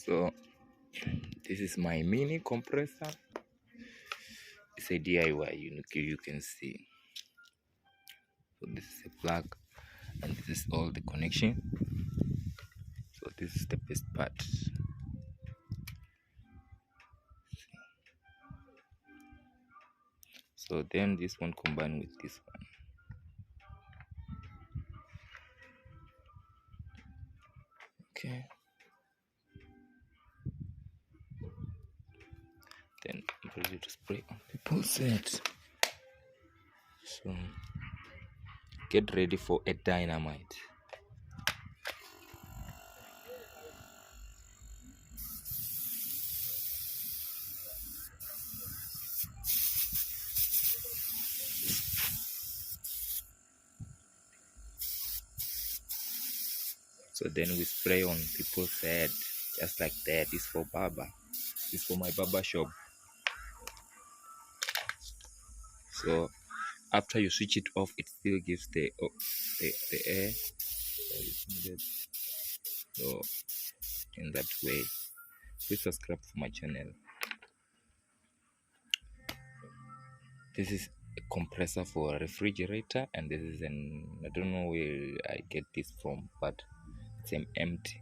So this is my mini compressor. It's a DIY, you can see. So this is a plug and this is all the connection. So this is the best part. So then this one combined with this one. Okay. Then I'm ready to spray on people's heads. So get ready for a dynamite. So then we spray on people's head just like that. This for barber. This for my barber shop. So after you switch it off, it still gives the air. So in that way, please subscribe for my channel. This is a compressor for a refrigerator, and this is I don't know where I get this from, but it's empty.